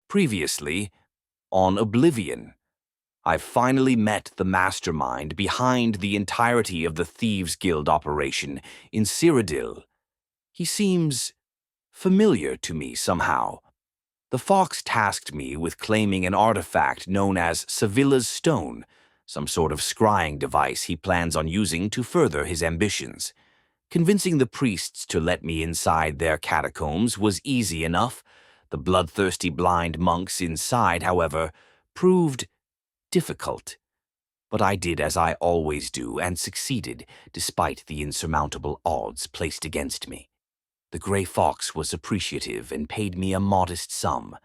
Previously, on Oblivion, I've finally met the mastermind behind the entirety of the Thieves Guild operation in Cyrodiil. He seems familiar to me somehow. The fox tasked me with claiming an artifact known as Sevilla's Stone, some sort of scrying device he plans on using to further his ambitions. Convincing the priests to let me inside their catacombs was easy enough. The bloodthirsty blind monks inside, however, proved difficult. But I did as I always do and succeeded, despite the insurmountable odds placed against me. The Grey Fox was appreciative and paid me a modest sum.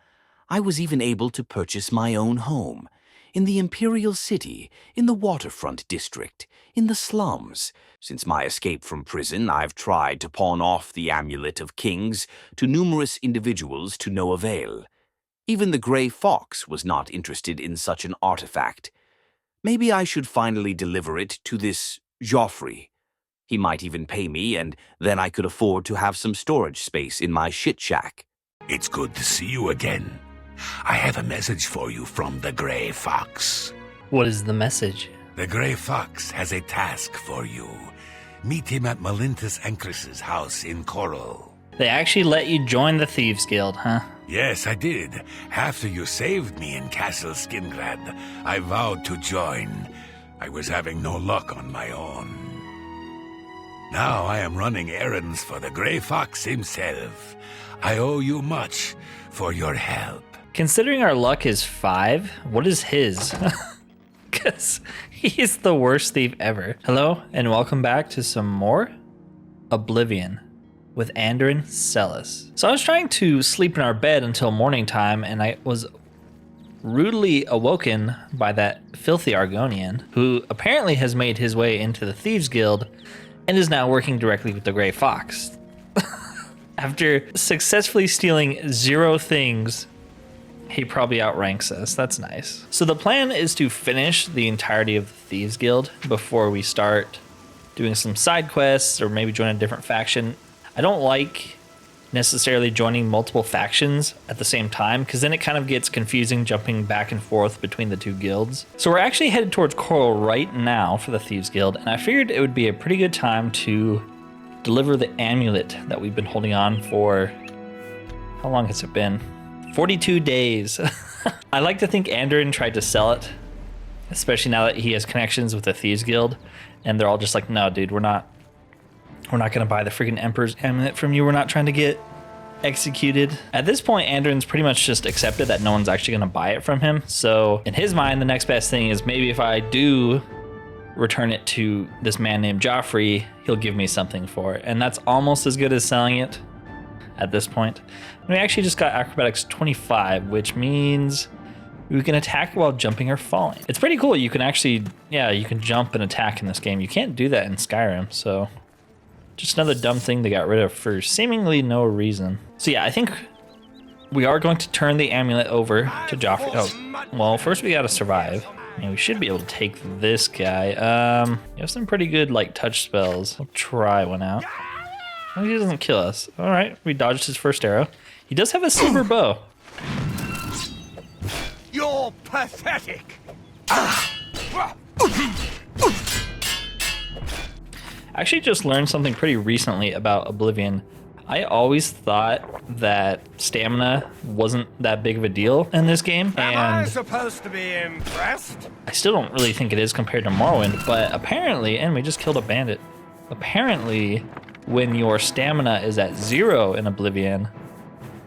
I was even able to purchase my own home, in the Imperial City, in the waterfront district, in the slums. Since my escape from prison, I've tried to pawn off the Amulet of Kings to numerous individuals to no avail. Even the Grey Fox was not interested in such an artifact. Maybe I should finally deliver it to this Joffrey. He might even pay me, and then I could afford to have some storage space in my shit shack. It's good to see you again. I have a message for you from the Grey Fox. What is the message? The Grey Fox has a task for you. Meet him at Melintus Encris's house in Chorrol. They actually let you join the Thieves Guild, huh? Yes, I did. After you saved me in Castle Skingrad, I vowed to join. I was having no luck on my own. Now I am running errands for the Grey Fox himself. I owe you much for your help. Considering our luck is 5, what is his? Because he is the worst thief ever. Hello, and welcome back to some more Oblivion with Anderin Selis. So I was trying to sleep in our bed until morning time, and I was rudely awoken by that filthy Argonian, who apparently has made his way into the Thieves Guild and is now working directly with the Grey Fox. After successfully stealing 0 things, he probably outranks us. That's nice. So the plan is to finish the entirety of the Thieves Guild before we start doing some side quests or maybe join a different faction. I don't like necessarily joining multiple factions at the same time, because then it kind of gets confusing jumping back and forth between the 2 guilds. So we're actually headed towards Chorrol right now for the Thieves Guild, and I figured it would be a pretty good time to deliver the amulet that we've been holding on for, how long has it been? 42 days. I like to think Anderin tried to sell it, especially now that he has connections with the Thieves Guild, and they're all just like, no, dude, we're not gonna buy the freaking Emperor's amulet from you. We're not trying to get executed. At this point, Andrin's pretty much just accepted that no one's actually gonna buy it from him. So in his mind, the next best thing is maybe if I do return it to this man named Joffrey, he'll give me something for it. And that's almost as good as selling it at this point. And we actually just got acrobatics 25, which means we can attack while jumping or falling. It's pretty cool. You can actually, you can jump and attack in this game. You can't do that in Skyrim, so just another dumb thing they got rid of for seemingly no reason. So yeah, I think we are going to turn the amulet over to Joffrey. Oh, well, first we gotta survive. I mean, we should be able to take this guy. You have some pretty good like touch spells. I'll try one out. Oh, he doesn't kill us. All right, we dodged his first arrow. He does have a silver bow. You're pathetic. I actually just learned something pretty recently about Oblivion. I always thought that stamina wasn't that big of a deal in this game, and Am I supposed to be impressed? I still don't really think it is compared to Morrowind, but apparently, and we just killed a bandit. Apparently, when your stamina is at 0 in Oblivion,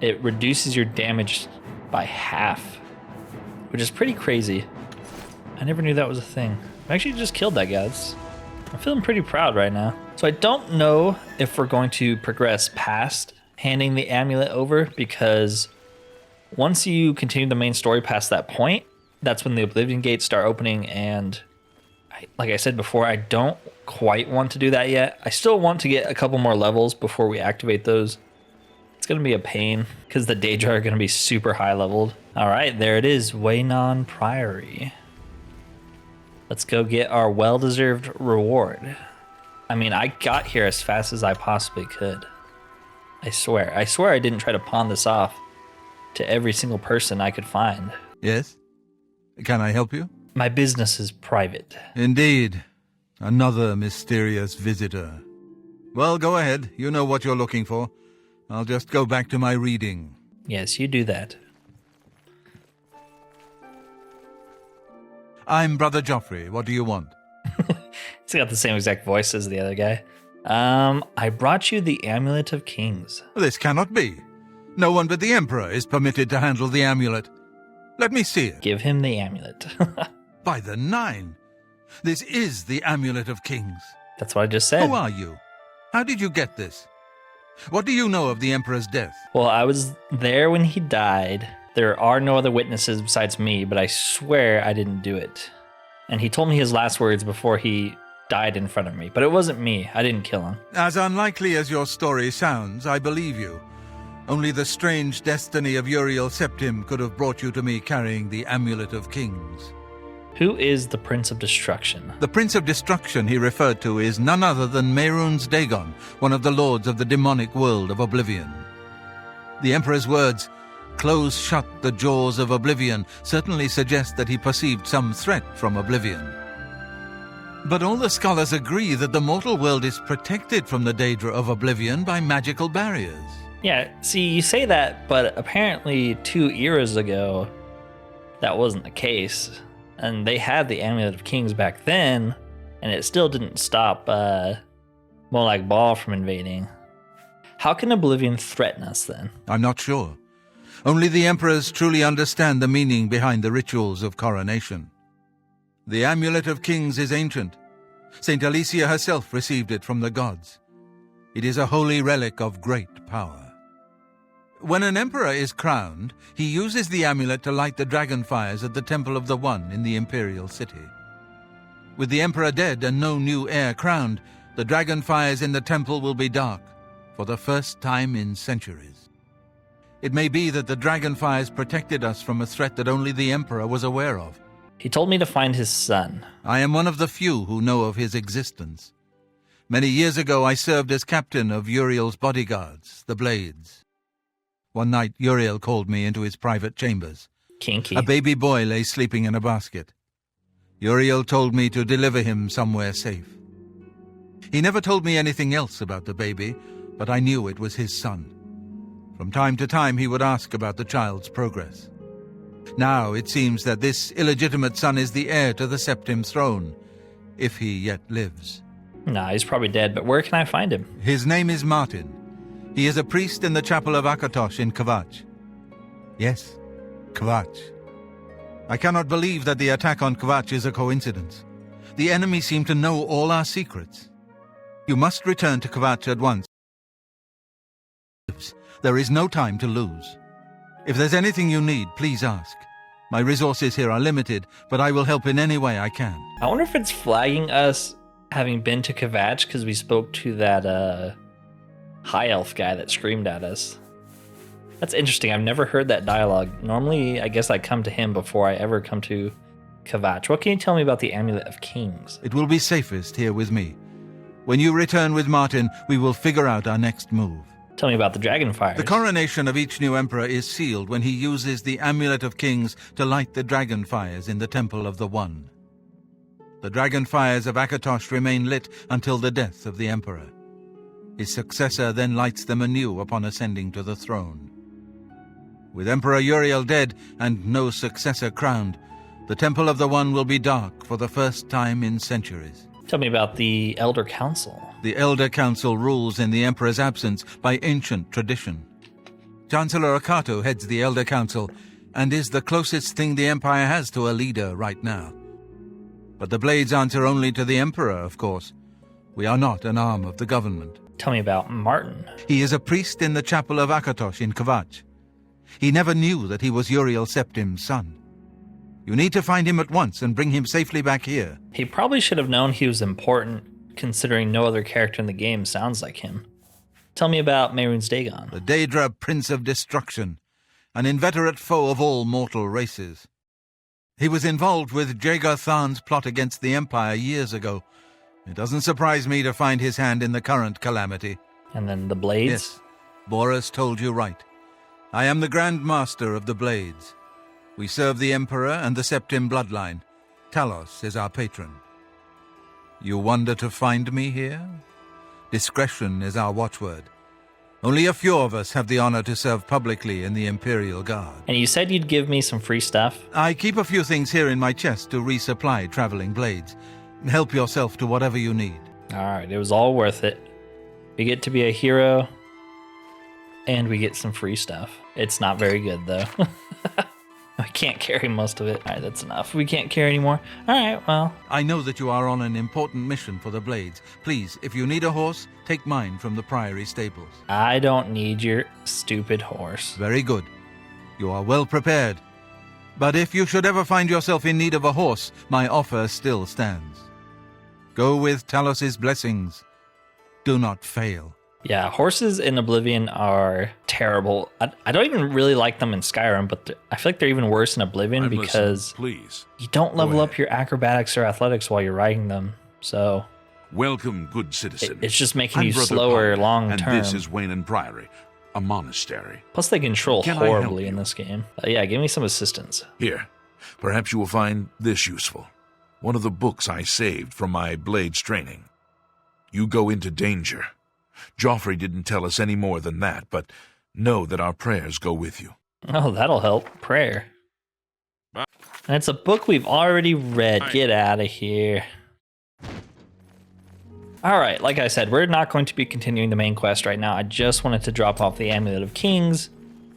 it reduces your damage by half, which is pretty crazy. I never knew that was a thing. I actually just killed that guy. I'm feeling pretty proud right now. So I don't know if we're going to progress past handing the amulet over, because once you continue the main story past that point, that's when the Oblivion gates start opening, and like I said before, I don't quite want to do that yet. I still want to get a couple more levels before we activate those. It's going to be a pain because the Daedra are going to be super high leveled. All right, there it is, Weynon Priory. Let's go get our well-deserved reward. I mean, I got here as fast as I possibly could. I swear I didn't try to pawn this off to every single person I could find. Yes? Can I help you? My business is private. Indeed. Another mysterious visitor. Well, go ahead. You know what you're looking for. I'll just go back to my reading. Yes, you do that. I'm Brother Joffrey. What do you want? He's got the same exact voice as the other guy. I brought you the Amulet of Kings. This cannot be. No one but the Emperor is permitted to handle the amulet. Let me see it. Give him the amulet. By the Nine! This is the Amulet of Kings. That's what I just said. Who are you? How did you get this? What do you know of the Emperor's death? Well, I was there when he died. There are no other witnesses besides me, but I swear I didn't do it. And he told me his last words before he died in front of me, but it wasn't me. I didn't kill him. As unlikely as your story sounds, I believe you. Only the strange destiny of Uriel Septim could have brought you to me carrying the Amulet of Kings. Who is the Prince of Destruction? The Prince of Destruction he referred to is none other than Mehrunes Dagon, one of the lords of the demonic world of Oblivion. The Emperor's words, "Close shut the jaws of Oblivion," certainly suggest that he perceived some threat from Oblivion. But all the scholars agree that the mortal world is protected from the Daedra of Oblivion by magical barriers. Yeah, see, you say that, but apparently 2 eras ago, that wasn't the case. And they had the Amulet of Kings back then, and it still didn't stop Molag Bal from invading. How can Oblivion threaten us then? I'm not sure. Only the Emperors truly understand the meaning behind the rituals of coronation. The Amulet of Kings is ancient. Saint Alicia herself received it from the gods. It is a holy relic of great power. When an emperor is crowned, he uses the amulet to light the dragon fires at the Temple of the One in the Imperial City. With the emperor dead and no new heir crowned, the dragon fires in the temple will be dark, for the first time in centuries. It may be that the dragon fires protected us from a threat that only the emperor was aware of. He told me to find his son. I am one of the few who know of his existence. Many years ago I served as captain of Uriel's bodyguards, the Blades. One night Uriel called me into his private chambers. Kinky. A baby boy lay sleeping in a basket. Uriel told me to deliver him somewhere safe. He never told me anything else about the baby, but I knew it was his son. From time to time he would ask about the child's progress. Now it seems that this illegitimate son is the heir to the Septim throne, if he yet lives. Nah, he's probably dead, but where can I find him? His name is Martin. He is a priest in the chapel of Akatosh in Kvatch. Yes, Kvatch. I cannot believe that the attack on Kvatch is a coincidence. The enemy seem to know all our secrets. You must return to Kvatch at once. There is no time to lose. If there's anything you need, please ask. My resources here are limited, but I will help in any way I can. I wonder if it's flagging us having been to Kvatch because we spoke to that high elf guy that screamed at us. That's interesting. I've never heard that dialogue. Normally, I guess I come to him before I ever come to Kvatch. What can you tell me about the Amulet of Kings? It will be safest here with me. When you return with Martin, we will figure out our next move. Tell me about the dragon fires. The coronation of each new emperor is sealed when he uses the Amulet of Kings to light the dragon fires in the Temple of the One. The dragon fires of Akatosh remain lit until the death of the emperor. His successor then lights them anew upon ascending to the throne. With Emperor Uriel dead and no successor crowned, the Temple of the One will be dark for the first time in centuries. Tell me about the Elder Council. The Elder Council rules in the Emperor's absence by ancient tradition. Chancellor Akato heads the Elder Council and is the closest thing the Empire has to a leader right now. But the Blades answer only to the Emperor, of course. We are not an arm of the government. Tell me about Martin. He is a priest in the chapel of Akatosh in Kvatch. He never knew that he was Uriel Septim's son. You need to find him at once and bring him safely back here. He probably should have known he was important, considering no other character in the game sounds like him. Tell me about Mehrunes Dagon. The Daedra Prince of Destruction, an inveterate foe of all mortal races. He was involved with Jagar Tharn's plot against the Empire years ago. It doesn't surprise me to find his hand in the current calamity. And then the Blades? Yes, Boris told you right. I am the Grand Master of the Blades. We serve the Emperor and the Septim bloodline. Talos is our patron. You wonder to find me here? Discretion is our watchword. Only a few of us have the honor to serve publicly in the Imperial Guard. And you said you'd give me some free stuff? I keep a few things here in my chest to resupply traveling blades. Help yourself to whatever you need. Alright, it was all worth it. We get to be a hero, and we get some free stuff. It's not very good, though. I can't carry most of it. Alright, that's enough. We can't carry anymore. Alright, well. I know that you are on an important mission for the Blades. Please, if you need a horse, take mine from the Priory stables. I don't need your stupid horse. Very good. You are well prepared. But if you should ever find yourself in need of a horse, my offer still stands. Go with Talos's blessings. Do not fail. Yeah, horses in Oblivion are terrible. I don't even really like them in Skyrim, but I feel like they're even worse in Oblivion because please. You don't level up your acrobatics or athletics while you're riding them. So Welcome, good citizen. it's just making I'm you Brother slower Potter, long term. And this is Weynon Priory, a monastery. Plus they control Can I help horribly in you? this game. Yeah, give me some assistance. Here, perhaps you will find this useful. One of the books I saved from my blades training. You go into danger. Joffrey didn't tell us any more than that, but know that our prayers go with you. Oh, that'll help. Prayer. And it's a book we've already read. Get out of here. Alright, like I said, we're not going to be continuing the main quest right now. I just wanted to drop off the Amulet of Kings,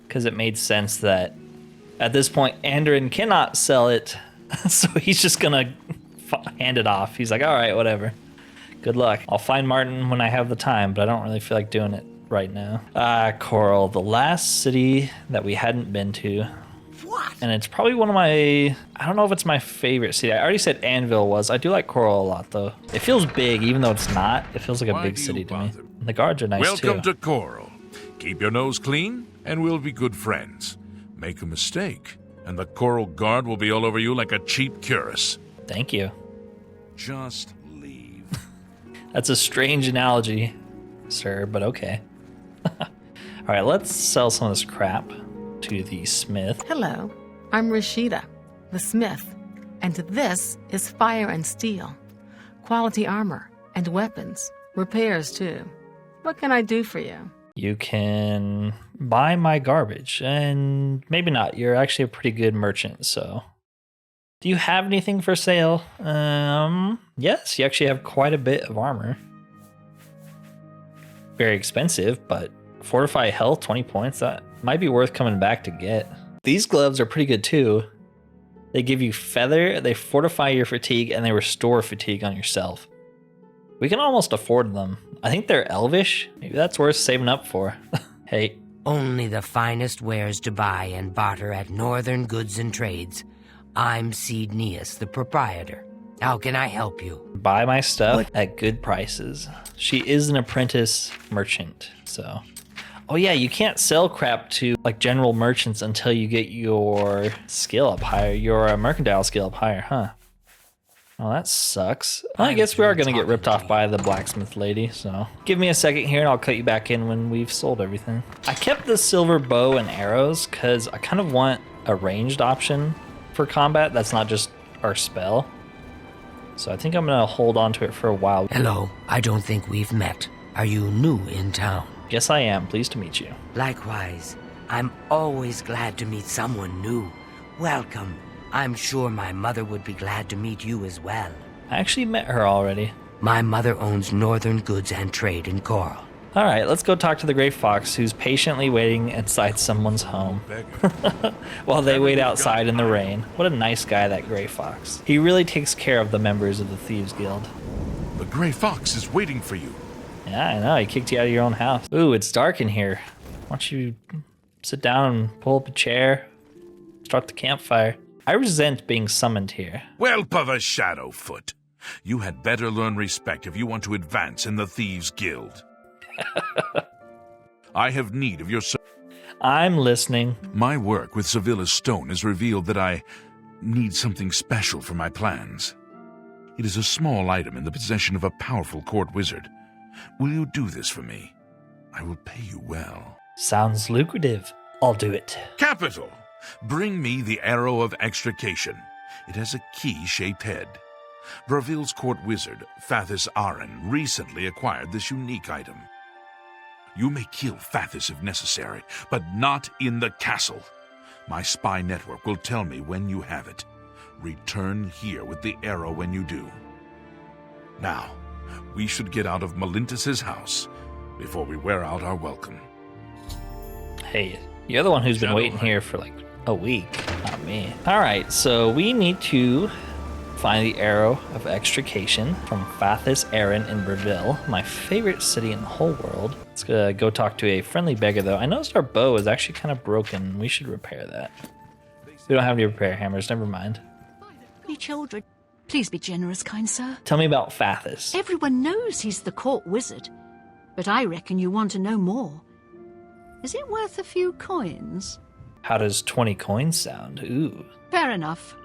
because it made sense that at this point, Anderin cannot sell it, so he's just gonna hand it off. He's like, alright, whatever. Good luck. I'll find Martin when I have the time, but I don't really feel like doing it right now. Chorrol, the last city that we hadn't been to. What? And it's probably one of my, I don't know if it's my favorite city. I already said Anvil was. I do like Chorrol a lot, though. It feels big, even though it's not. It feels like a big city to me. And the guards are nice, too. Welcome to Chorrol. Keep your nose clean, and we'll be good friends. Make a mistake, and the Chorrol guard will be all over you like a cheap cuirass. Thank you. Just leave. That's a strange analogy, sir, but okay. All right, let's sell some of this crap to the smith. Hello, I'm Rashida, the smith, and this is fire and steel, quality armor and weapons, repairs too. What can I do for you? You can buy my garbage, and maybe not. You're actually a pretty good merchant, so. Do you have anything for sale? Yes, you actually have quite a bit of armor. Very expensive, but fortify health, 20 points. That might be worth coming back to get. These gloves are pretty good too. They give you feather, they fortify your fatigue, and they restore fatigue on yourself. We can almost afford them. I think they're elvish. Maybe that's worth saving up for. Hey. Only the finest wares to buy and barter at Northern Goods and Trades. I'm Cydneus, the proprietor. How can I help you? Buy my stuff at good prices. She is an apprentice merchant, so. Oh yeah, you can't sell crap to like general merchants until you get your skill up higher, your mercantile skill up higher, huh? Well, that sucks. Well, I guess we are gonna get ripped off by the blacksmith lady, so. Give me a second here and I'll cut you back in when we've sold everything. I kept the silver bow and arrows because I kind of want a ranged option for combat that's not just our spell. So I think I'm gonna hold on to it for a while. Hello, I don't think we've met. Are you new in town? Yes, I am. Pleased to meet you. Likewise, I'm always glad to meet someone new. Welcome. I'm sure my mother would be glad to meet you as well. I actually met her already. My mother owns Northern Goods and Trade in Chorrol. All right, let's go talk to the Gray Fox, who's patiently waiting inside someone's home while they wait outside in the rain. What a nice guy, that Gray Fox. He really takes care of the members of the Thieves Guild. The Gray Fox is waiting for you. Yeah, I know. He kicked you out of your own house. Ooh, it's dark in here. Why don't you sit down and pull up a chair, start the campfire? I resent being summoned here. Whelp of a Shadowfoot. You had better learn respect if you want to advance in the Thieves Guild. I have need of your I'm listening. My work with Sevilla's stone has revealed that I need something special for my plans. It is a small item in the possession of a powerful court wizard. Will you do this for me? I will pay you well. Sounds lucrative. I'll do it. Capital! Bring me the Arrow of Extrication. It has a key-shaped head. Verville's court wizard, Fathis Aren, recently acquired this unique item. You may kill Fathis if necessary, but not in the castle. My spy network will tell me when you have it. Return here with the arrow when you do. Now, we should get out of Malintus's house before we wear out our welcome. Hey, you're the one who's been waiting here for like a week, not me. All right, so we need to find the Arrow of Extrication from Fathis Aren in Verville, my favorite city in the whole world. Let's go talk to a friendly beggar, though. I noticed our bow is actually kind of broken. We should repair that. We don't have any repair hammers, never mind. Me children, please be generous, kind sir. Tell me about Fathis. Everyone knows he's the court wizard, but I reckon you want to know more. Is it worth a few coins? How does 20 coins sound? Ooh. Fair enough.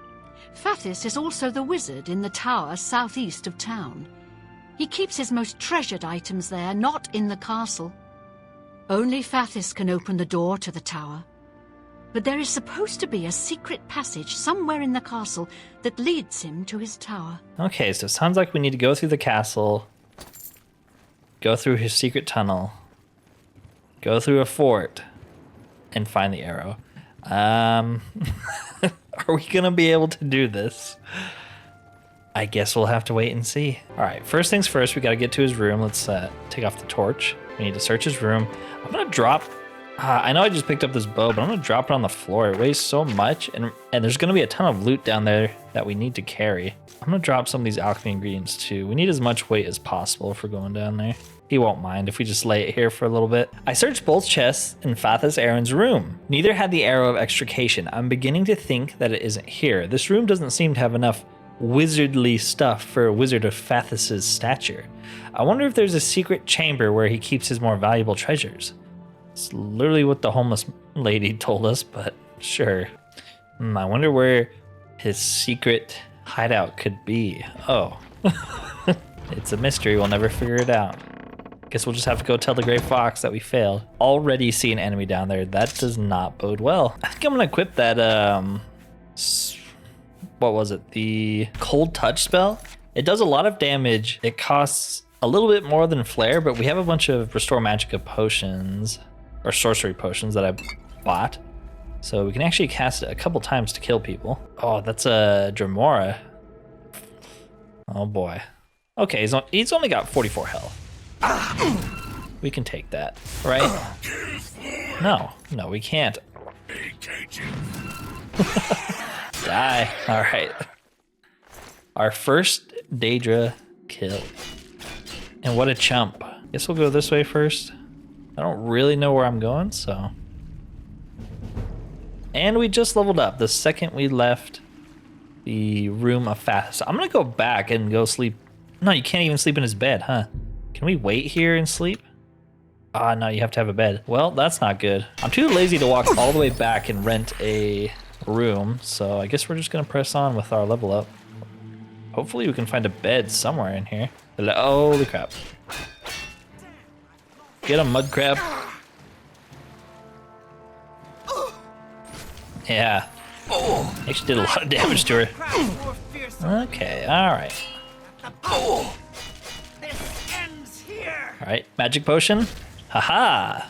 Fathis is also the wizard in the tower southeast of town. He keeps his most treasured items there, not in the castle. Only Fathis can open the door to the tower. But there is supposed to be a secret passage somewhere in the castle that leads him to his tower. Okay, so it sounds like we need to go through the castle, go through his secret tunnel, go through a fort, and find the arrow. Are we gonna be able to do this? I guess we'll have to wait and see. All right, first things first, we gotta get to his room. Let's take off the torch. We need to search his room. I'm gonna drop, I know I just picked up this bow, but I'm gonna drop it on the floor. It weighs so much, and there's gonna be a ton of loot down there that we need to carry. I'm gonna drop some of these alchemy ingredients too. We need as much weight as possible if we're going down there. He won't mind if we just lay it here for a little bit. I searched both chests in Fathis Aren's room. Neither had the Arrow of Extrication. I'm beginning to think that it isn't here. This room doesn't seem to have enough wizardly stuff for a wizard of Fathis's stature. I wonder if there's a secret chamber where he keeps his more valuable treasures. It's literally what the homeless lady told us, but sure. I wonder where his secret hideout could be. Oh. It's a mystery. We'll never figure it out. Guess we'll just have to go tell the Gray Fox that we failed. Already see an enemy down there. That does not bode well. I think I'm gonna equip that, what was it? The Cold Touch spell? It does a lot of damage. It costs a little bit more than Flare, but we have a bunch of Restore Magicka potions, or sorcery potions that I bought. So we can actually cast it a couple times to kill people. Oh, that's a Dremora. Oh boy. Okay, he's only got 44 health. We can take that, right? No, we can't. Die. All right. Our first Daedra kill. And what a chump. Guess we'll go this way first. I don't really know where I'm going, so. And we just leveled up the second we left the room of Fathis. I'm gonna go back and go sleep. No, you can't even sleep in his bed, huh? Can we wait here and sleep? No, you have to have a bed. Well, that's not good. I'm too lazy to walk all the way back and rent a room, so I guess we're just gonna press on with our level up. Hopefully we can find a bed somewhere in here. Holy crap. Get him, mud crab. Yeah. Actually did a lot of damage to her. Okay, alright. Alright, magic potion. Haha!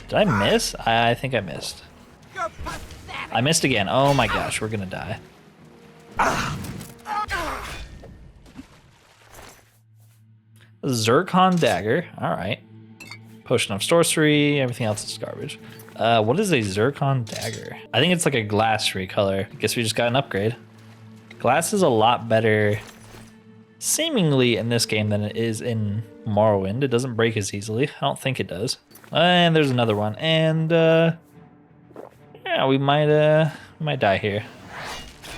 Did I miss? I think I missed. I missed again. Oh my gosh, we're gonna die. Zircon dagger. Alright. Potion of sorcery. Everything else is garbage. What is a zircon dagger? I think it's like a glass recolor. I guess we just got an upgrade. Glass is a lot better, seemingly, in this game than it is in Morrowind. It doesn't break as easily. I don't think it does. And there's another one. And yeah, we might die here.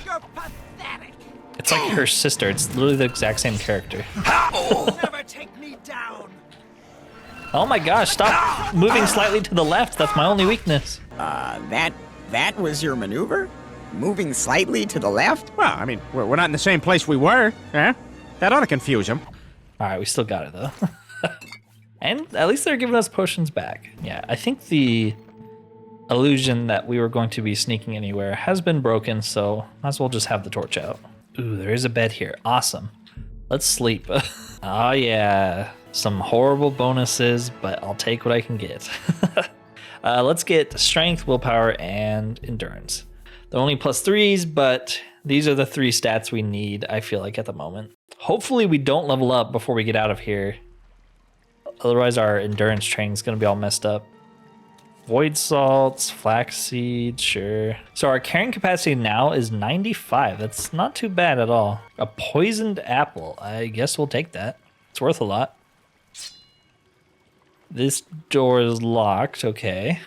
You're pathetic. It's like her sister. It's literally the exact same character. Never take me down. Oh my gosh, stop moving slightly to the left. That's my only weakness. That was your maneuver? Moving slightly to the left? Well, I mean, we're not in the same place we were, eh? That ought to confuse him. All right, we still got it, though. And at least they're giving us potions back. Yeah, I think the illusion that we were going to be sneaking anywhere has been broken, so might as well just have the torch out. Ooh, there is a bed here. Awesome. Let's sleep. Oh yeah, some horrible bonuses, but I'll take what I can get. Let's get strength, willpower, and endurance. They're only +3s, but these are the 3 stats we need, I feel like, at the moment. Hopefully we don't level up before we get out of here. Otherwise our endurance training is going to be all messed up. Void salts, flaxseed, sure. So our carrying capacity now is 95. That's not too bad at all. A poisoned apple. I guess we'll take that. It's worth a lot. This door is locked. Okay.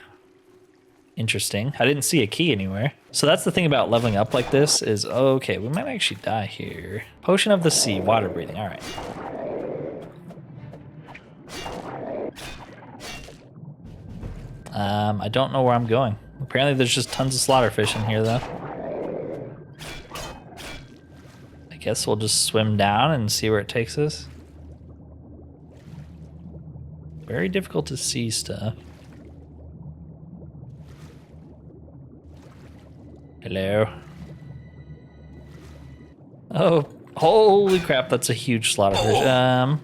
Interesting. I didn't see a key anywhere. So that's the thing about leveling up like this is, okay, we might actually die here. Potion of the sea, water breathing. All right. I don't know where I'm going. Apparently there's just tons of slaughterfish in here though. I guess we'll just swim down and see where it takes us. Very difficult to see stuff. Hello. Oh, holy crap, that's a huge slaughterfish.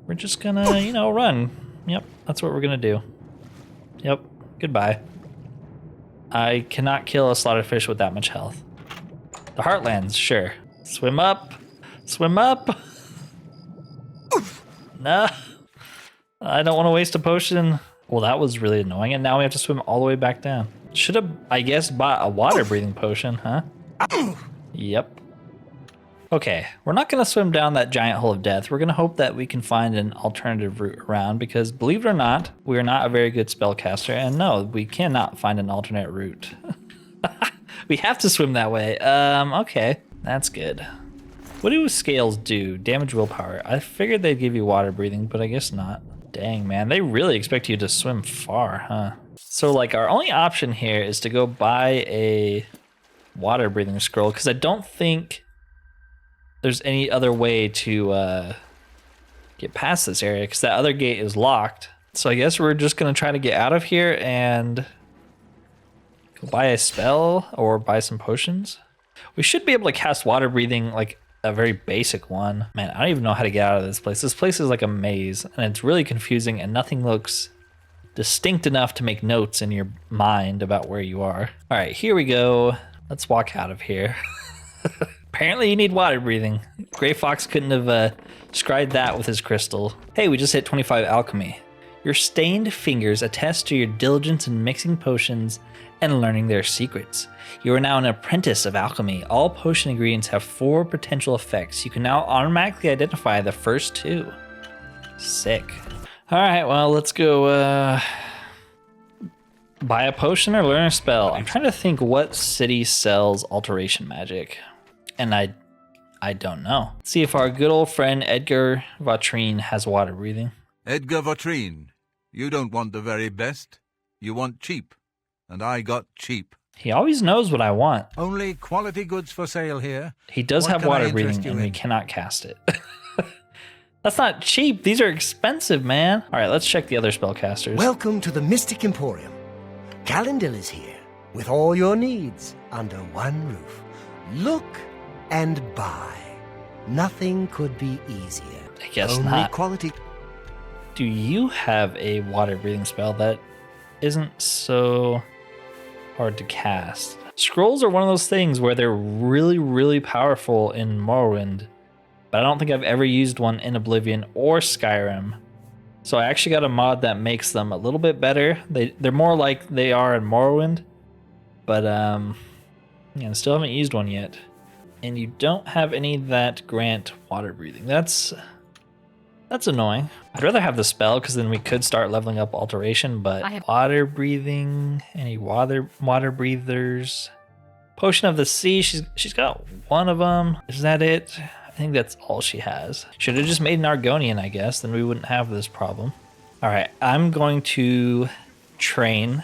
We're just gonna, you know, run. Yep, that's what we're gonna do. Yep, goodbye. I cannot kill a slaughterfish with that much health. The Heartlands, sure. Swim up. Swim up. No. I don't want to waste a potion. Well, that was really annoying, and now we have to swim all the way back down. Should have, I guess, bought a water breathing potion, huh? Yep. Okay, we're not going to swim down that giant hole of death. We're going to hope that we can find an alternative route around, because believe it or not, we are not a very good spellcaster, and no, we cannot find an alternate route. We have to swim that way. Okay, that's good. What do scales do? Damage willpower. I figured they'd give you water breathing, but I guess not. Dang, man, they really expect you to swim far, huh? So, like, our only option here is to go buy a water breathing scroll, because I don't think there's any other way to get past this area, because that other gate is locked. So I guess we're just going to try to get out of here and go buy a spell or buy some potions. We should be able to cast water breathing, like a very basic one. Man, I don't even know how to get out of this place. This place is like a maze, and it's really confusing, and nothing looks distinct enough to make notes in your mind about where you are. All right, here we go. Let's walk out of here. Apparently you need water breathing. Gray Fox couldn't have scryed that with his crystal. Hey, we just hit 25 alchemy. Your stained fingers attest to your diligence in mixing potions and learning their secrets. You are now an apprentice of alchemy. All potion ingredients have 4 potential effects. You can now automatically identify the first 2. Sick. All right, well, let's go buy a potion or learn a spell. I'm trying to think what city sells alteration magic. And I don't know. Let's see if our good old friend Edgar Vatrine has water breathing. Edgar Vatrine, you don't want the very best. You want cheap. And I got cheap. He always knows what I want. Only quality goods for sale here. He does have water breathing, and we cannot cast it. That's not cheap. These are expensive, man. All right, let's check the other spellcasters. Welcome to the Mystic Emporium. Calendil is here with all your needs under one roof. Look and buy. Nothing could be easier. I guess Only not. Quality. Do you have a water breathing spell that isn't so hard to cast? Scrolls are one of those things where they're really, really powerful in Morrowind, but I don't think I've ever used one in Oblivion or Skyrim. So I actually got a mod that makes them a little bit better. They're more like they are in Morrowind, but yeah, I still haven't used one yet. And you don't have any that grant water breathing. That's annoying. I'd rather have the spell, because then we could start leveling up alteration, but water breathing, any water breathers. Potion of the sea, she's got one of them. Is that it? I think that's all she has. Should have just made an Argonian, I guess, then we wouldn't have this problem. All right, I'm going to train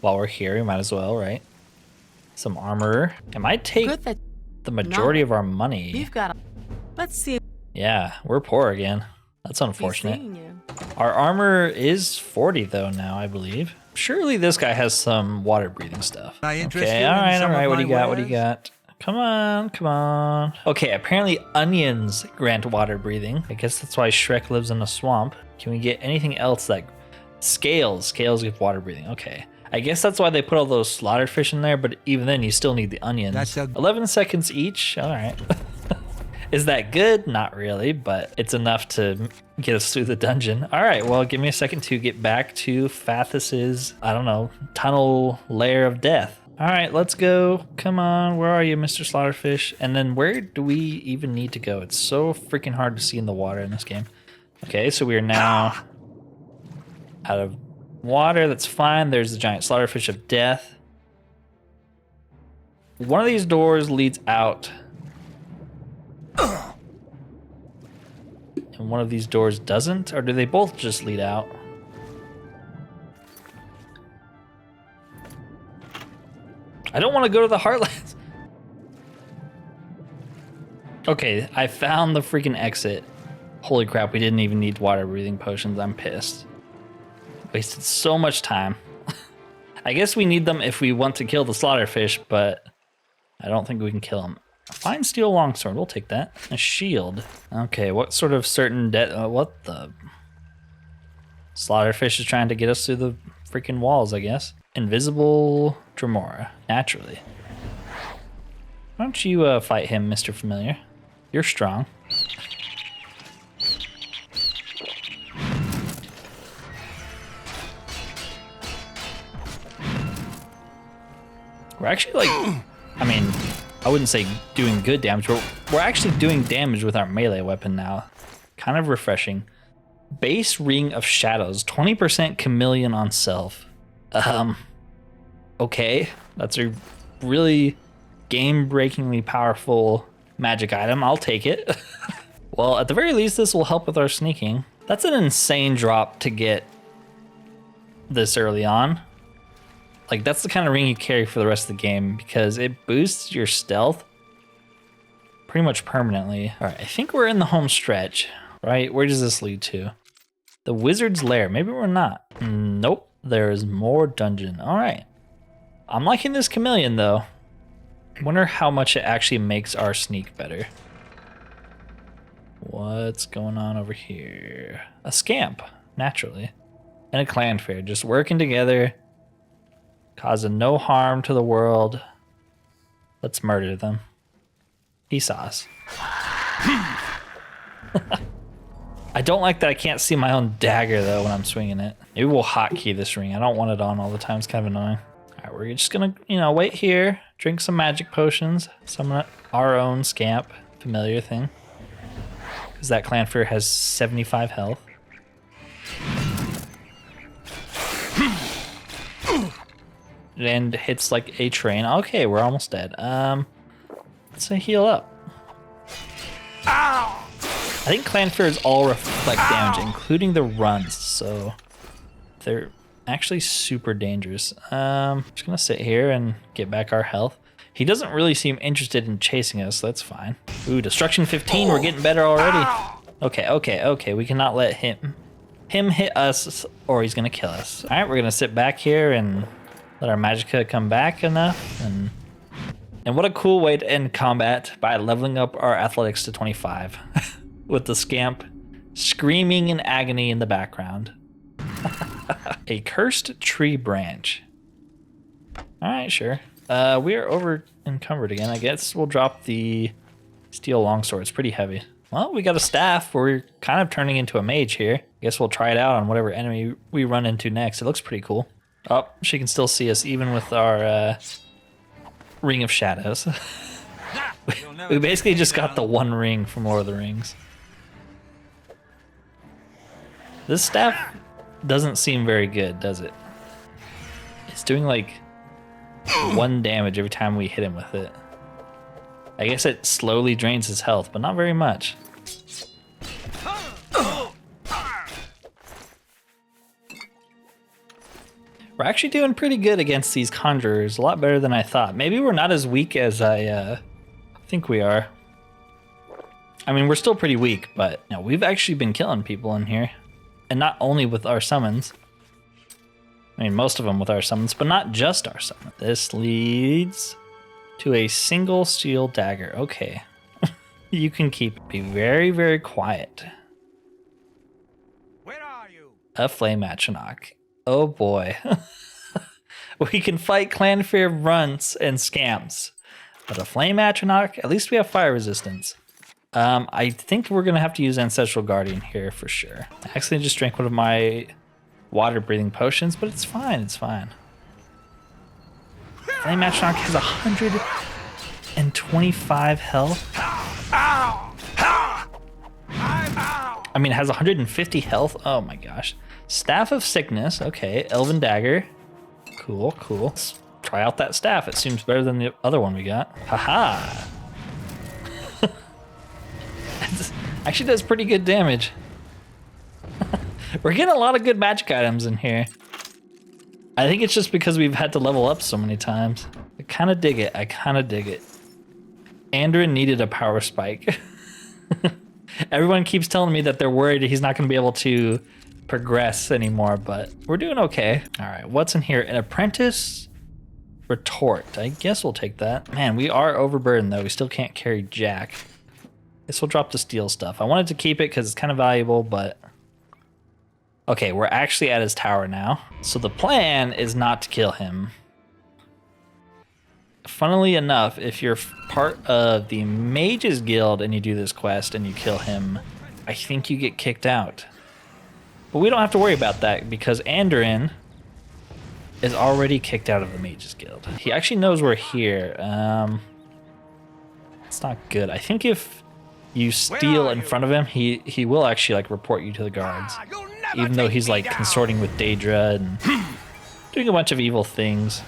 while we're here. We might as well, right? Some armor. It might take the majority of our money. You've got. Let's see. Yeah, we're poor again. That's unfortunate. Our armor is 40 though now, I believe. Surely this guy has some water breathing stuff. I interest Okay, you in alright, some of alright. What do my you got? What do you wares? got? Come on, come on. Okay, apparently onions grant water breathing. I guess that's why Shrek lives in a swamp. Can we get anything else like scales? Scales give water breathing. Okay. I guess that's why they put all those slaughtered fish in there, but even then you still need the onions. That's a- 11 seconds each. All right. Is that good? Not really, but it's enough to get us through the dungeon. All right, well, give me a second to get back to Fathis's, I don't know, tunnel lair of death. All right, let's go. Come on, where are you, Mr. Slaughterfish? And then where do we even need to go? It's so freaking hard to see in the water in this game. Okay, so we are now out of water. That's fine. There's the giant slaughterfish of death. One of these doors leads out. And one of these doors doesn't? Or do they both just lead out? I don't want to go to the Heartlands. Okay, I found the freaking exit. Holy crap, we didn't even need water breathing potions. I'm pissed. Wasted so much time. I guess we need them if we want to kill the slaughterfish, but I don't think we can kill him. Fine steel longsword, we'll take that. A shield. Okay, what sort of certain what the? Slaughterfish is trying to get us through the freaking walls, I guess. Invisible Dremora, naturally. Why don't you fight him, Mr. Familiar? You're strong. We're actually like, I mean, I wouldn't say doing good damage, but we're actually doing damage with our melee weapon now. Kind of refreshing. Base Ring of Shadows, 20% Chameleon on self. Okay, that's a really game-breakingly powerful magic item. I'll take it. Well, at the very least, this will help with our sneaking. That's an insane drop to get this early on. Like, that's the kind of ring you carry for the rest of the game because it boosts your stealth pretty much permanently. All right, I think we're in the home stretch, right? Where does this lead to? The Wizard's Lair. Maybe we're not. Nope, there's more dungeon. All right. I'm liking this chameleon, though. Wonder how much it actually makes our sneak better. What's going on over here? A scamp, naturally. And a clan fair, just working together. Causing no harm to the world. Let's murder them. He saw us. I don't like that I can't see my own dagger, though, when I'm swinging it. Maybe we'll hotkey this ring. I don't want it on all the time. It's kind of annoying. All right, we're just gonna, wait here, drink some magic potions, summon our own scamp, familiar thing. Because that clanfer has 75 health. And hits like a train. Okay, we're almost dead. Let's say heal up. Ow! I think clanfers all reflect damage, including the runs, so they're actually super dangerous. Just gonna sit here and get back our health. He doesn't really seem interested in chasing us, so that's fine. Ooh, destruction 15, we're getting better already. Okay, we cannot let him hit us or he's gonna kill us. All right, we're gonna sit back here and let our magicka come back enough. And what a cool way to end combat by leveling up our athletics to 25 with the scamp screaming in agony in the background. A cursed tree branch. All right, sure. We are over encumbered again. I guess we'll drop the steel longsword. It's pretty heavy. Well, we got a staff. We're kind of turning into a mage here. I guess we'll try it out on whatever enemy we run into next. It looks pretty cool. Oh, she can still see us even with our Ring of Shadows. We basically just got the one ring from Lord of the Rings. This staff doesn't seem very good, does it? It's doing like 1 damage every time we hit him with it. I guess it slowly drains his health, but not very much. We're actually doing pretty good against these conjurers, a lot better than I thought. Maybe we're not as weak as I think we are. I mean, we're still pretty weak, but we've actually been killing people in here. And not only with our summons. I mean, most of them with our summons, but not just our summon. This leads to a single steel dagger. Okay. You can keep it. Be very, very quiet. Where are you? A flame atronach. Oh boy. We can fight Clanfear runts and scamps. But a flame atronach, at least we have fire resistance. I think we're gonna have to use Ancestral Guardian here for sure. I accidentally just drank one of my water breathing potions, but it's fine, it's fine. Flame atronach has 125 health. I mean, it has 150 health. Oh my gosh. Staff of Sickness. Okay, Elven Dagger. Cool, cool. Let's try out that staff. It seems better than the other one we got. Haha. Actually does pretty good damage. We're getting a lot of good magic items in here. I think it's just because we've had to level up so many times. I kind of dig it. I kind of dig it. Anderin needed a power spike. Everyone keeps telling me that they're worried he's not going to be able to progress anymore, but we're doing okay. All right, what's in here? An apprentice retort. I guess we'll take that. Man, we are overburdened though. We still can't carry jack. Guess we'll drop the steel stuff. I wanted to keep it because it's kind of valuable, but okay, we're actually at his tower now. So the plan is not to kill him. Funnily enough, if you're part of the Mages Guild and you do this quest and you kill him, I think you get kicked out. But we don't have to worry about that because Anderin is already kicked out of the Mages Guild. He actually knows we're here. It's not good. I think if you steal in front of him, he will actually like report you to the guards. Even though he's like consorting with Daedra and doing a bunch of evil things.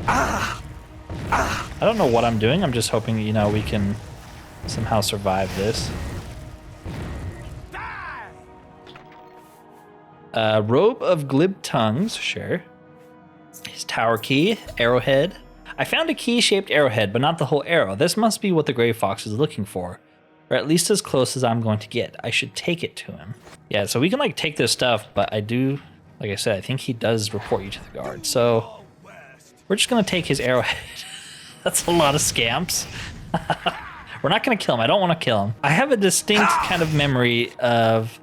I don't know what I'm doing. I'm just hoping, you know, we can somehow survive this. Robe of Glib Tongues, sure. His tower key, arrowhead. I found a key-shaped arrowhead, but not the whole arrow. This must be what the Grey Fox is looking for, or at least as close as I'm going to get. I should take it to him. Yeah, so we can like take this stuff, but I do, like I said, I think he does report you to the guard. So we're just gonna take his arrowhead. That's a lot of scamps. We're not gonna kill him. I don't want to kill him. I have a distinct kind of memory of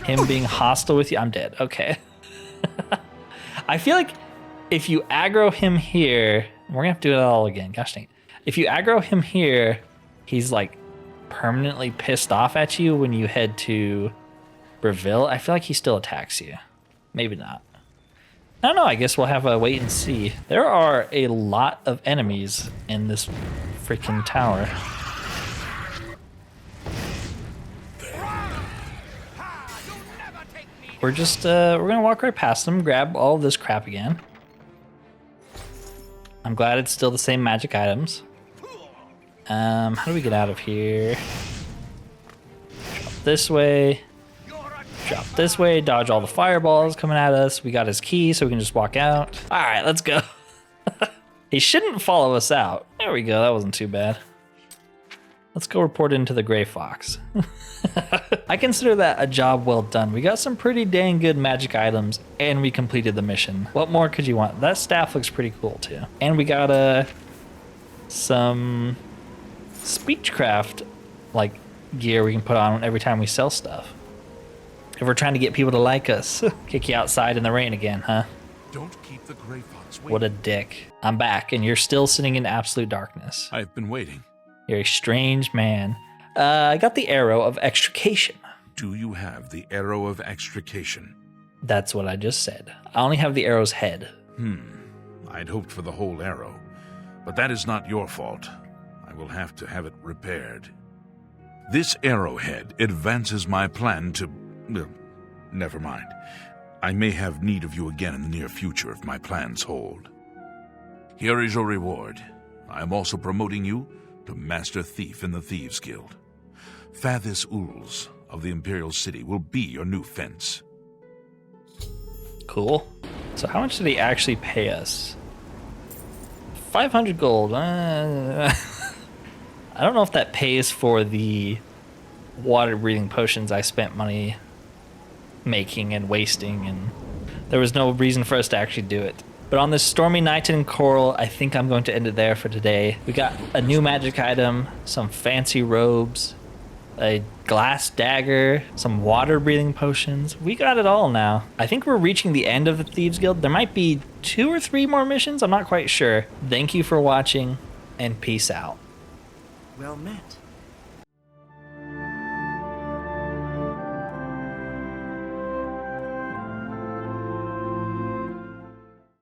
him being hostile with you. I'm dead. Okay. I feel like if you aggro him here, we're gonna have to do it all again. Gosh dang it. If you aggro him here, he's like permanently pissed off at you when you head to Breville. I feel like he still attacks you. Maybe not. I don't know. I guess we'll have a wait and see. There are a lot of enemies in this freaking tower. We're just, we're gonna walk right past them, grab all of this crap again. I'm glad it's still the same magic items. How do we get out of here? Drop this way. Drop this way, dodge all the fireballs coming at us. We got his key, so we can just walk out. All right, let's go. He shouldn't follow us out. There we go, that wasn't too bad. Let's go report into the Grey Fox. I consider that a job well done. We got some pretty dang good magic items, and we completed the mission. What more could you want? That staff looks pretty cool, too. And we got some speechcraft like gear we can put on every time we sell stuff. If we're trying to get people to like us. Kick you outside in the rain again, huh? Don't keep the Grey Fox waiting. What a dick. I'm back, and you're still sitting in absolute darkness. I've been waiting. You're a strange man. I got the arrow of extrication. Do you have the arrow of extrication? That's what I just said. I only have the arrow's head. I'd hoped for the whole arrow, but that is not your fault. I will have to have it repaired. This arrowhead advances my plan to... Well, never mind. I may have need of you again in the near future if my plans hold. Here is your reward. I am also promoting you to Master Thief in the Thieves Guild. Fathis Uls of the Imperial City will be your new fence. Cool. So how much did he actually pay us? 500 gold. I don't know if that pays for the water breathing potions I spent money making and wasting, and there was no reason for us to actually do it. But on this stormy night in Chorrol, I think I'm going to end it there for today. We got a new magic item, some fancy robes, a glass dagger, some water-breathing potions. We got it all now. I think we're reaching the end of the Thieves Guild. There might be 2 or 3 more missions. I'm not quite sure. Thank you for watching, and peace out. Well met.